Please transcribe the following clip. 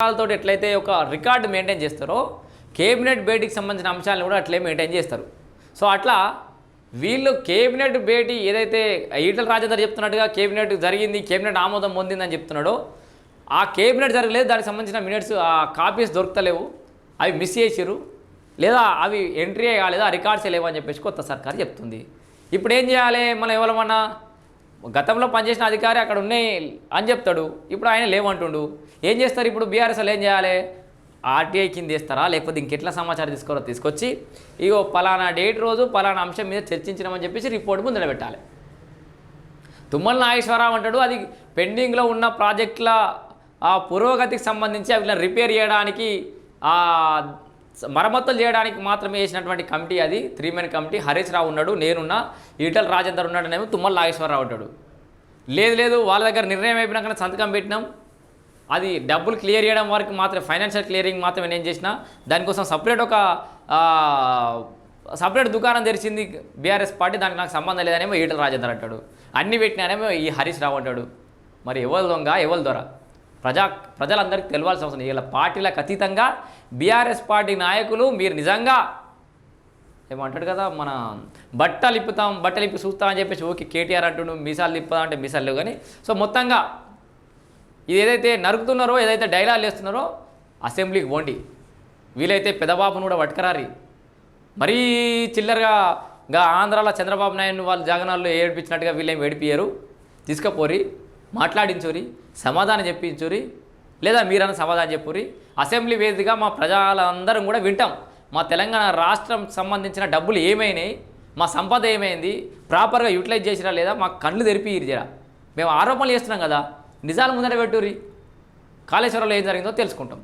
వాళ్ళతో ఎట్లయితే ఒక రికార్డు మెయింటైన్ చేస్తారో కేబినెట్ భేటీకి సంబంధించిన అంశాలను కూడా అట్లే మెయింటైన్ చేస్తారు. సో అట్లా వీళ్ళు కేబినెట్ భేటీ ఏదైతే ఈటల రాజేందర్ చెప్తున్నట్టుగా కేబినెట్ జరిగింది, కేబినెట్ ఆమోదం పొందిందని చెప్తున్నాడో ఆ కేబినెట్ జరగలేదు, దానికి సంబంధించిన మినిట్స్ ఆ కాపీస్ దొరుకుతలేవు, అవి మిస్ చేసిరు, లేదా అవి ఎంట్రీ కాలేదు, ఆ రికార్డ్సే లేవు అని చెప్పేసి కొత్త సర్కారు చెప్తుంది. ఇప్పుడు ఏం చేయాలి? మనం ఎవరమన్నా గతంలో పనిచేసిన అధికారి అక్కడ ఉన్నాయి అని చెప్తాడు, ఇప్పుడు ఆయన లేవంటుండు. ఏం చేస్తారు ఇప్పుడు బీఆర్ఎస్ వాళ్ళు? ఏం చేయాలి? ఆర్టీఐ కింద వేస్తారా, లేకపోతే ఇంకెట్లా సమాచారం తీసుకోవాలో తీసుకొచ్చి ఇగో పలానా డేట్ రోజు పలానా అంశం మీద చర్చించినామని చెప్పేసి రిపోర్ట్ ముందు నిలబెట్టాలి. తుమ్మల నాగేశ్వరరావు అంటాడు అది పెండింగ్లో ఉన్న ప్రాజెక్టుల ఆ పురోగతికి సంబంధించి అవి రిపేర్ చేయడానికి మరమ్మతులు చేయడానికి మాత్రమే వేసినటువంటి కమిటీ అది 3 మెన్ కమిటీ. హరీష్ రావు ఉన్నాడు, నేనున్నా, ఈటల రాజేందర్ ఉన్నాడనేమో తుమ్మల నాగేశ్వరరావు అంటాడు. లేదు వాళ్ళ దగ్గర నిర్ణయం అయిపోయినాక సంతకం పెట్టినాం, అది డబ్బులు క్లియర్ చేయడం వరకు మాత్రమే, ఫైనాన్షియల్ క్లియరింగ్ మాత్రమే నేను చేసిన, దానికోసం సపరేట్ దుకాణం తెరిచింది బీఆర్ఎస్ పార్టీ, దానికి నాకు సంబంధం లేదనేమో ఈటల రాజేందర్ అంటాడు. అన్ని పెట్టినానేమో ఈ హరీష్ రావు అంటాడు. మరి ఎవరు దొంగ ఎవరు దొర? ప్రజలందరికీ తెలియాల్సిన అవసరం. ఇలా పార్టీలకు అతీతంగా బీఆర్ఎస్ పార్టీ నాయకులు మీరు నిజంగా ఏమంటాడు కదా, మన బట్టలు ఇప్పి చూస్తామని చెప్పేసి ఓకే కేటీఆర్ అంటుండు, మీసాలు తిప్పుతా అంటే మీసాలు లేవు. కానీ సో మొత్తంగా ఇది ఏదైతే నరుకుతున్నారో, ఏదైతే డైలాగ్ వేస్తున్నారో అసెంబ్లీకి పోండి, వీలైతే పెదబాబును కూడా పట్టుకరారి. మరీ చిల్లరగా ఆంధ్రాలో చంద్రబాబు నాయుడు వాళ్ళు జగనాల్లో ఏడిపించినట్టుగా వీళ్ళేం ఏడిపియ్యరు, తీసుకుపోరి, మాట్లాడించురి, సమాధానం చెప్పించురి, లేదా మీరన్న సమాధానం చెప్పురి. అసెంబ్లీ వేదికగా మా ప్రజలందరం కూడా వింటాం, మా తెలంగాణ రాష్ట్రం సంబంధించిన డబ్బులు ఏమైనాయి, మా సంపద ఏమైంది, ప్రాపర్గా యూటిలైజ్ చేసిరా లేదా, మా కళ్ళు తెరిపియ్యరు. జరా మేము ఆరోపణలు చేస్తున్నాం కదా, నిజాలు ముందర పెట్టుర్రి, కాళేశ్వరంలో ఏం జరిగిందో తెలుసుకుంటాం.